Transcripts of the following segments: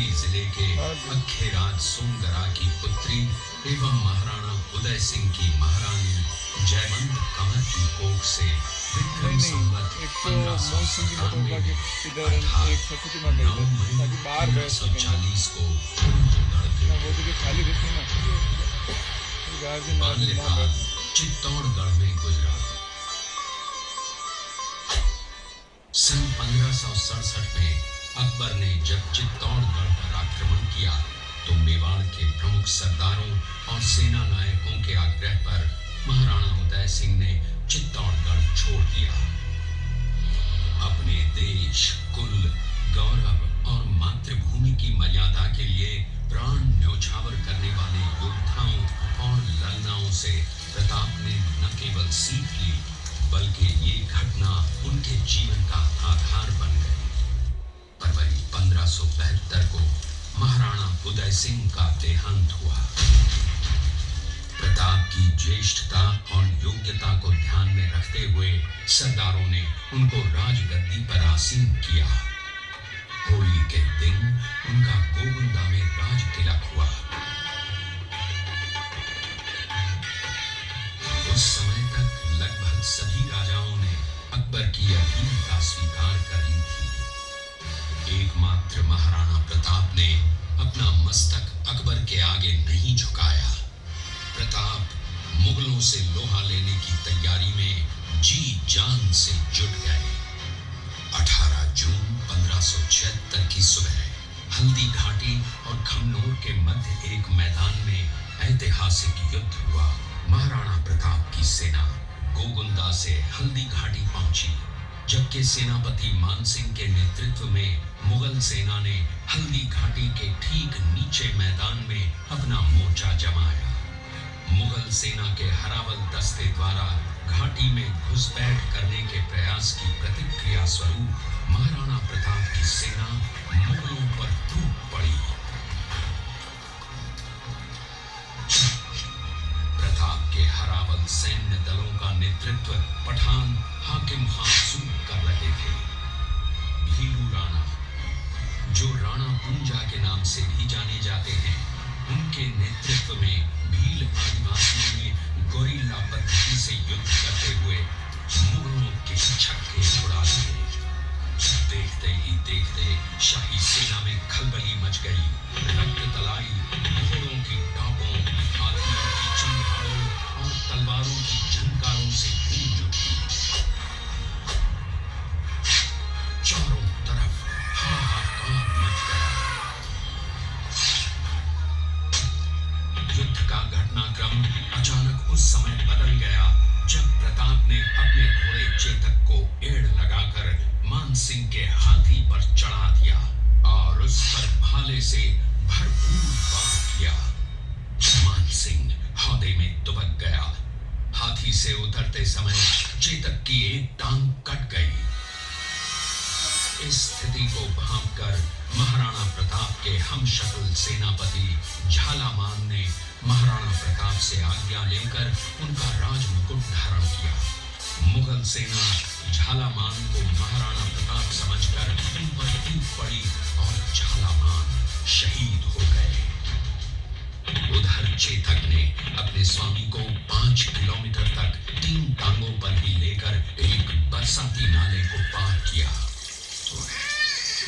करौली जिले के अखेराज सोनगरा की पुत्री एवं महाराणा उदय सिंह की महारानी जयवंत कंवर की कोख से विक्रम संवत 1540 को बाल्यकाल चित्तौड़गढ़ में गुजरा। सन 1567 में अकबर ने जब चित्तौड़गढ़ पर आक्रमण किया तो मेवाड़ के प्रमुख सरदारों और सेना नायकों के आग्रह पर महाराणा उदय सिंह ने चित्तौड़गढ़ छोड़ दिया। अपने देश, कुल, गौरव और मातृभूमि की मर्यादा के लिए प्राण न्योछावर करने वाले योद्धाओं और ललनाओं से प्रताप ने न केवल सीख ली बल्कि ये घटना उनके जीवन का आधार बन गई। फरवरी 1572 को महाराणा उदय सिंह का देहांत हुआ। प्रताप की ज्येष्ठता और योग्यता को ध्यान में रखते हुए सरदारों ने उनको राजगद्दी पर आसीन किया। होली के दिन उनका गोगुंदा में राज तिलक हुआ। उस समय तक लगभग सभी राजाओं ने अकबर की अधीनता स्वीकार कर ली थी। एकमात्र महाराणा प्रताप ने अपना मस्तक अकबर के आगे नहीं झुकाया। प्रताप मुगलों से लोहा लेने की तैयारी में जी जान से जुट गए। 18 जून 1576 की सुबह हल्दी घाटी और खमनोर के मध्य एक मैदान में ऐतिहासिक युद्ध हुआ। महाराणा प्रताप की सेना गोगुंदा से हल्दी घाटी पहुंची, जबकि सेनापति मानसिंह के नेतृत्व में मुगल सेना ने हल्दी घाटी के ठीक नीचे मैदान में अपना मोर्चा जमाया। मुगल सेना के हरावल दस्ते द्वारा घाटी में घुसपैठ करने के प्रयास की प्रतिक्रिया स्वरूप महाराणा प्रताप की सेना मुगलों पर टूट पड़ी। प्रताप के हरावल सैन्य दलों का नेतृत्व पठान हाकिम खान सूद कर रहे थे। भीलू राणा, जो राणा पूंजा के नाम से भी जाने जाते हैं, उनके नेतृत्व में भील आदिवासियों ने गोरिल्ला पद्धति से युद्ध करते हुए मुगलों के छक्के उड़ा दिए। देखते ही देखते शाही सेना में खलबली मच गई। रक्त तलाई घोड़ों की टापों, हाथियों की चंगारों और तलवारों की झनकारों से गूंज उठी। चारों तरफ हाहाकार मच गया। युद्ध का घटनाक्रम अचानक उस समय बदल गया जब प्रताप ने अपने घोड़े चेतक को एड़ लगाकर मानसिंह के हाथी पर चढ़ा दिया और उस पर भाले से भरपूर वार किया। मानसिंह हौदे में दुबक गया। हाथी से उतरते समय चेतक की एक टांग कट गई। इस स्थिति को भांपकर महाराणा प्रताप के हमशक्ल सेनापति झालामान ने महाराणा प्रताप से आज्ञा लेकर उनका राजमुकुट धारण किया। मुगल सेना झालामान को महाराणा प्रताप समझकर उन पर टूट पड़ी और झालामान शहीद हो गए। उधर चेतक ने अपने स्वामी को 5 किलोमीटर तक 3 टांगों पर ही लेकर एक बरसाती नाले को पार किया।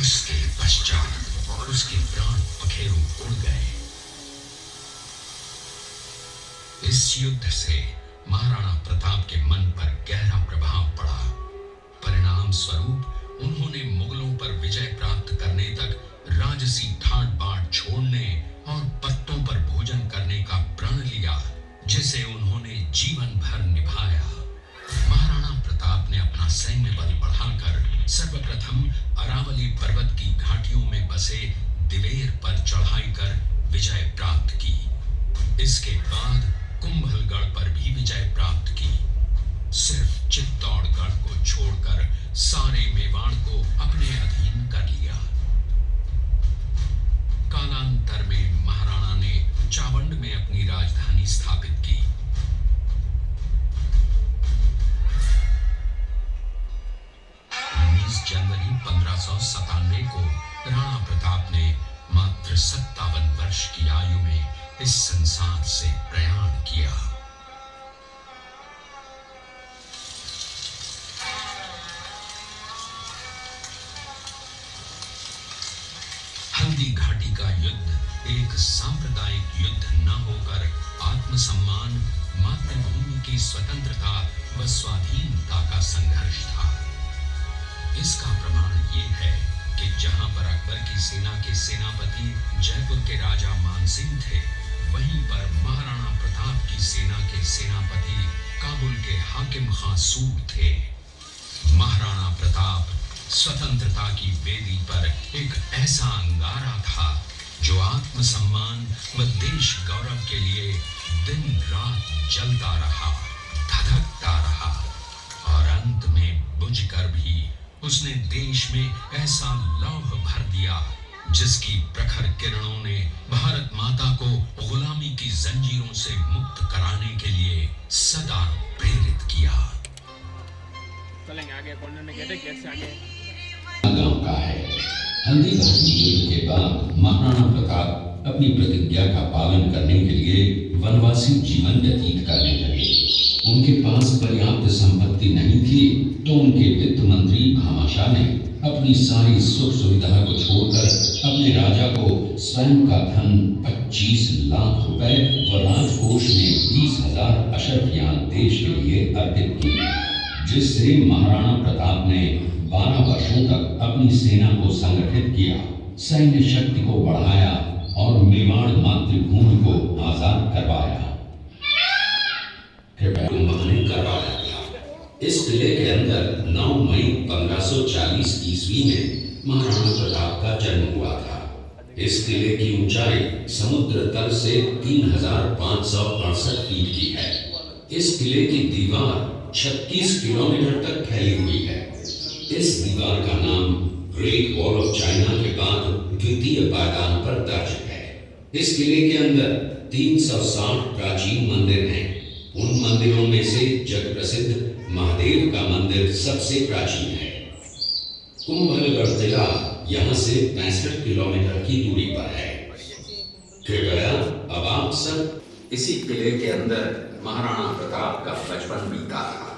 उसके पश्चात उसके प्राण पखेरु उड़ गए। इस युद्ध से महाराणा प्रताप के मन पर गहरा प्रभाव पड़ा। परिणाम स्वरूप उन्होंने मुगलों पर विजय प्राप्त करने तक राजसी ठाट बाट छोड़ने और पत्तों पर भोजन करने का प्रण लिया, जिसे उन्होंने जीवन भर निभाया। महाराणा प्रताप ने अपना सैन्य बल बढ़ाकर सर्वप्रथम अरावली पर्वत की घाटियों में बसे दिवेर पर चढ़ाई कर विजय प्राप्त की। इसके बाद कुंभलगढ़ पर भी विजय प्राप्त की। सिर्फ चित्तौड़गढ़ को छोड़कर सारे मेवाड़ को अपने अधीन कर लिया। कालांतर में महाराणा ने चावंड में अपनी राजधानी स्थापित की। 19 जनवरी 1597 को राणा प्रताप ने माता मात्र 57 वर्ष की आयु में इस संसार से प्रयाण किया। हल्दी घाटी का युद्ध एक सांप्रदायिक युद्ध न होकर आत्मसम्मान, मातृभूमि की स्वतंत्रता व स्वाधीनता का संघर्ष था। इसका प्रमाण ये है कि जहां पर अकबर की सेना के सेनापति जयपुर के राजा मानसिंह थे, वहीं पर महाराणा प्रताप की सेना के सेनापति काबुल के हाकिम खां सूर थे। महाराणा प्रताप स्वतंत्रता की वेदी पर एक ऐसा अंगारा था जो आत्मसम्मान व देश गौरव के लिए दिन रात जलता रहा, धधकता रहा और अंत में बुझकर भी उसने देश में ऐसा लौह भर दिया जिसकी प्रखर किरणों ने भारत माता को गुलामी की जंजीरों से मुक्त कराने के लिए सदा प्रेरित किया। गांव का है। हल्दी घाटी युद्ध के बाद महाराणा प्रताप अपनी प्रतिज्ञा का पालन करने के लिए वनवासी जीवन व्यतीत करने लगे। उनके पास पर्याप्त संपत्ति नहीं थी, तो उनके वित्त मंत्री भामाशाह ने अपनी सारी सुख सुविधा को छोड़कर अपने राजा को स्वयं का धन 25 लाख रुपए व राजकोष में 20,000 अशर्फियां देश के लिए अर्पित की, जिससे महाराणा प्रताप ने 12 वर्षों तक अपनी सेना को संगठित किया, सैन्य शक्ति को बढ़ाया और मेवाड़ मातृभूमि को आजाद करवाया। करवाया था। इस किले के अंदर 9 मई 1540 ईस्वी में महाराणा प्रताप का जन्म हुआ था। इस किले की ऊंचाई समुद्र तल से 3,568 फीट की है। इस किले की दीवार 36 किलोमीटर तक फैली हुई है। इस दीवार का नाम ग्रेट वॉल ऑफ चाइना के बाद द्वितीय पायदान पर दर्ज है। इस किले के अंदर 360 प्राचीन मंदिर हैं। उन मंदिरों में से जग प्रसिद्ध महादेव का मंदिर सबसे प्राचीन है। कुंभलगढ़ किला यहाँ से 65 किलोमीटर की दूरी पर है। कृपया अब आप सब इसी किले के अंदर महाराणा प्रताप का बचपन बीता था।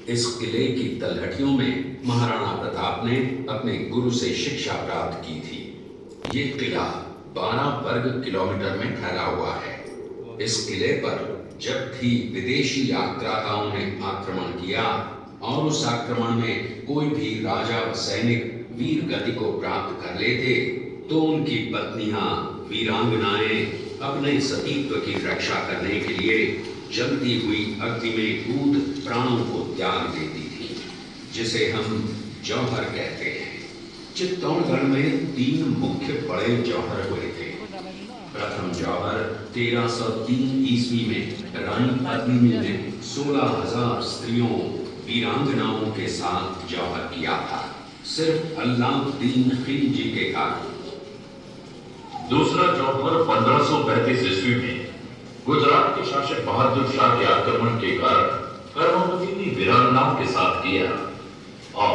इस किले की तलहटियों में महाराणा प्रताप ने अपने गुरु से शिक्षा प्राप्त की थी। ये किला 12 वर्ग किलोमीटर में फैला हुआ है। इस किले पर जब भी विदेशी यात्राओं ने आक्रमण किया और उस आक्रमण में कोई भी राजा व सैनिक वीर गति को प्राप्त कर लेते, तो उनकी पत्नियां वीरांगनाएं अपने सतीत्व की रक्षा करने के लिए जलती हुई अग्नि में कूद प्राणों को त्याग देती थी, जिसे हम जौहर कहते हैं। चित्तौड़गढ़ में 3 मुख्य बड़े जौहर हुए थे। प्रथम जौहर 1303 ईस्वी में रानी पद्मिनी ने 16,000 स्त्रियों वीरांगनाओं के साथ जौहर किया था, सिर्फ अल्लाउद्दीन खिलजी के कारण। दूसरा जौहर 1535 ईस्वी में गुजरात के शासक बहादुर शाह के आक्रमण के कारण कर्मवती ने वीरांगनाओं के साथ किया। और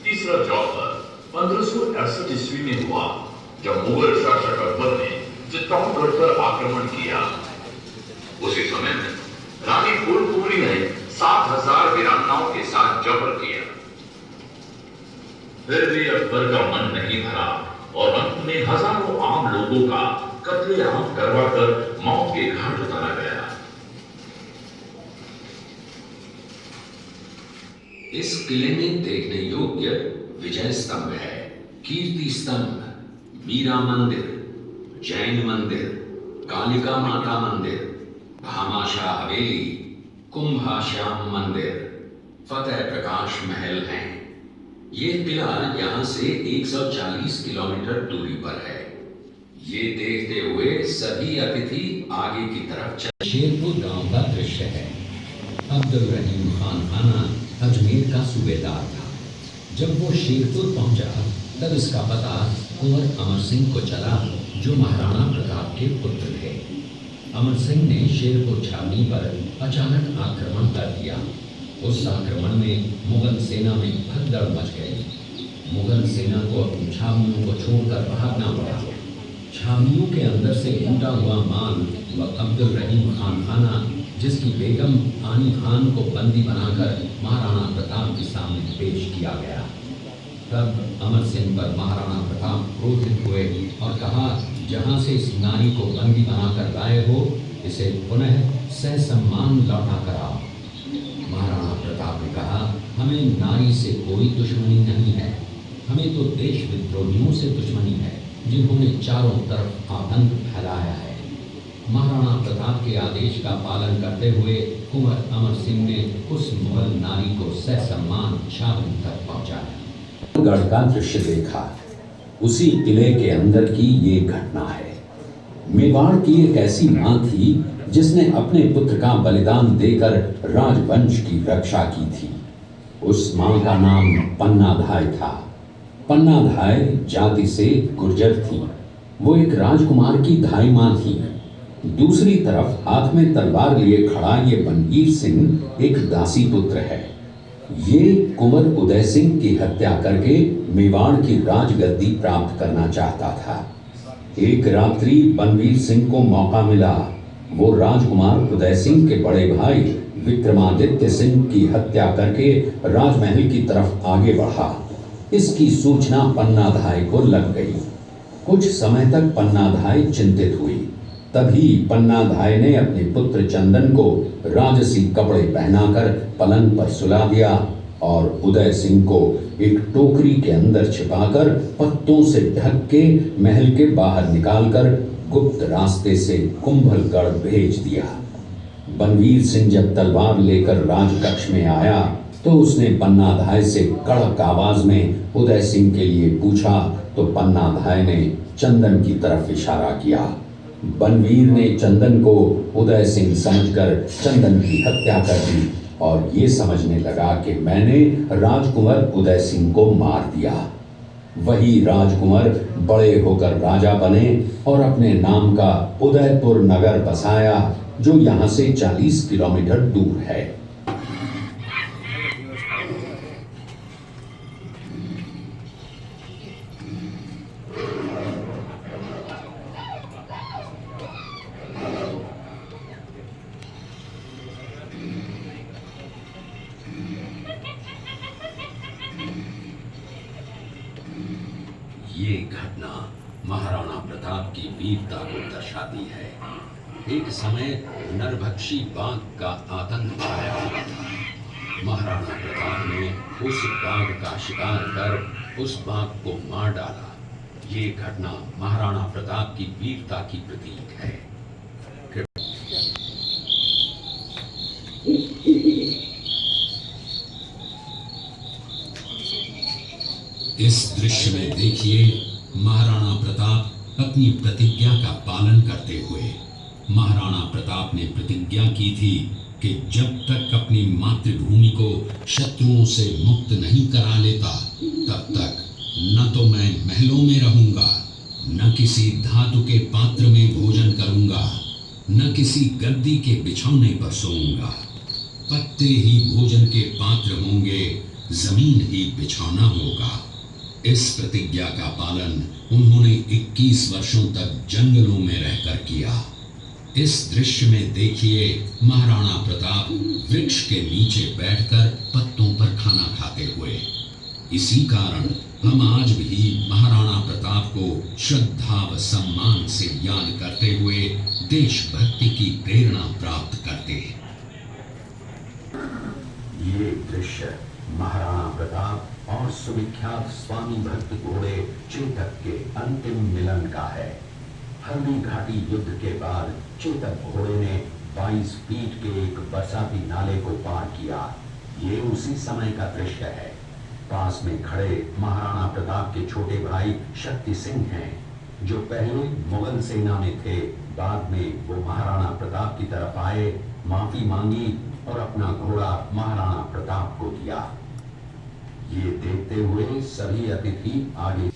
तीसरा जौहर 1561 ईस्वी में हुआ, जब मुगल शासक अकबर ने चित्तौड़गढ़ पर आक्रमण किया। उसी समय में रानी फूलकुमारी ने 7,000 वीरांगनाओं के साथ जबर किया। फिर भी अकबर का मन नहीं भरा और अंत में हजारों आम लोगों का कत्लेआम करवाकर मौत के घाट उतारा गया। इस किले में देखने योग्य विजय स्तंभ है, कीर्ति स्तंभ, मीरा मंदिर, जैन मंदिर, कालिका माता मंदिर, भामाशाह हवेली, कुंभाश्याम मंदिर, फतेह प्रकाश महल हैं। ये किला यहाँ से 140 किलोमीटर दूरी पर है। ये देखते हुए सभी अतिथि आगे की तरफ चल। शेरपुर गांव का दृश्य है। अब्दुल रहीम खान आना अजमेर का सूबेदार था। जब वो शेरपुर पहुंचा तब इसका पता कुंवर अमर सिंह को चला, जो महाराणा प्रताप के पुत्र थे। अमर सिंह ने शेरपुर छावनी पर अचानक आक्रमण कर दिया। उस आक्रमण में मुगल सेना में भगदड़ मच गई। मुगल सेना को अपनी छावनियों को छोड़कर भागना पड़ा। छावनियों के अंदर से लूटा हुआ माल व अब्दुल रहीम खान खाना, जिसकी बेगम आनी खान को बंदी बनाकर महाराणा प्रताप के सामने पेश किया गया। तब अमर सिंह पर महाराणा प्रताप क्रोधित हुए और कहा, जहाँ से इस नारी को बंदी बनाकर लाए हो, इसे पुनः सहसम्मान लौटा कराओ। महाराणा प्रताप ने कहा, हमें नारी से कोई दुश्मनी नहीं है, हमें तो देश विद्रोहियों से दुश्मनी है जिन्होंने चारों तरफ आतंक फैलाया है। महाराणा प्रताप के आदेश का पालन करते हुए कुंवर अमर सिंह ने उस मुगल नारी को सहसम्मान छावनी तक पहुंचाया। गढ़ का दृश्य देखा, उसी किले के अंदर की ये घटना है। मेवाड़ की एक ऐसी मां थी जिसने अपने पुत्र का बलिदान देकर राजवंश की रक्षा की थी। उस मां का नाम पन्नाधाय था। पन्नाधाय जाति से गुर्जर थी। वो एक राजकुमार की धाई मां थी। दूसरी तरफ हाथ में तलवार लिए खड़ा ये बनवीर सिंह एक दासी पुत्र है। ये कुंवर उदय सिंह की हत्या करके मेवाड़ की राजगद्दी प्राप्त करना चाहता था। एक रात्रि बनवीर सिंह को मौका मिला। वो राजकुमार उदय सिंह के बड़े भाई विक्रमादित्य सिंह की हत्या करके राजमहल की तरफ आगे बढ़ा। इसकी सूचना पन्नाधाय को लग गई। कुछ समय तक पन्नाधाय चिंतित हुई। तभी पन्नाधाय ने अपने पुत्र चंदन को राजसी कपड़े पहनाकर पलंग पर सुला दिया और उदय सिंह को एक टोकरी के अंदर छिपाकर पत्तों से ढक के महल के बाहर निकालकर गुप्त रास्ते से कुंभलगढ़ भेज दिया। बनवीर सिंह जब तलवार लेकर राजकक्ष में आया तो उसने पन्नाधाय से कड़क आवाज में उदय सिंह के लिए पूछा, तो पन्नाधाय ने चंदन की तरफ इशारा किया। बनवीर ने चंदन को उदय सिंह समझकर चंदन की हत्या कर दी और ये समझने लगा कि मैंने राजकुंवर उदय सिंह को मार दिया। वही राजकुंवर बड़े होकर राजा बने और अपने नाम का उदयपुर नगर बसाया, जो यहाँ से 40 किलोमीटर दूर है। ये घटना महाराणा प्रताप की वीरता को दर्शाती है। एक समय नरभक्षी बाघ का आतंक छाया हुआ था। महाराणा प्रताप ने उस बाघ का शिकार कर उस बाघ को मार डाला। ये घटना महाराणा प्रताप की वीरता की प्रतीक है। इस दृश्य में देखिए, महाराणा प्रताप अपनी प्रतिज्ञा का पालन करते हुए। महाराणा प्रताप ने प्रतिज्ञा की थी कि जब तक अपनी मातृभूमि को शत्रुओं से मुक्त नहीं करा लेता, तब तक न तो मैं महलों में रहूंगा, न किसी धातु के पात्र में भोजन करूंगा, न किसी गद्दी के बिछौने पर सोऊंगा। पत्ते ही भोजन के पात्र होंगे, जमीन ही बिछौना होगा। इस प्रतिज्ञा का पालन उन्होंने 21 वर्षों तक जंगलों में रहकर किया। इस दृश्य में देखिए, महाराणा प्रताप वृक्ष के नीचे बैठकर पत्तों पर खाना खाते हुए। इसी कारण हम आज भी महाराणा प्रताप को श्रद्धा व सम्मान से याद करते हुए देशभक्ति की प्रेरणा प्राप्त करते हैं। ये दृश्य महाराणा प्रताप और सुविख्यात स्वामी भक्त घोड़े चेतक के अंतिम मिलन का है। हल्दी घाटी युद्ध के बाद चेतक घोड़े ने 22 फीट के एक बरसाती नाले को पार किया। ये उसी समय का दृश्य है। पास में खड़े महाराणा प्रताप के छोटे भाई शक्ति सिंह हैं, जो पहले मुगल सेना में थे। बाद में वो महाराणा प्रताप की तरफ आए, माफी मांगी और अपना घोड़ा महाराणा प्रताप को दिया। ये देखते हुए सभी अतिथि आगे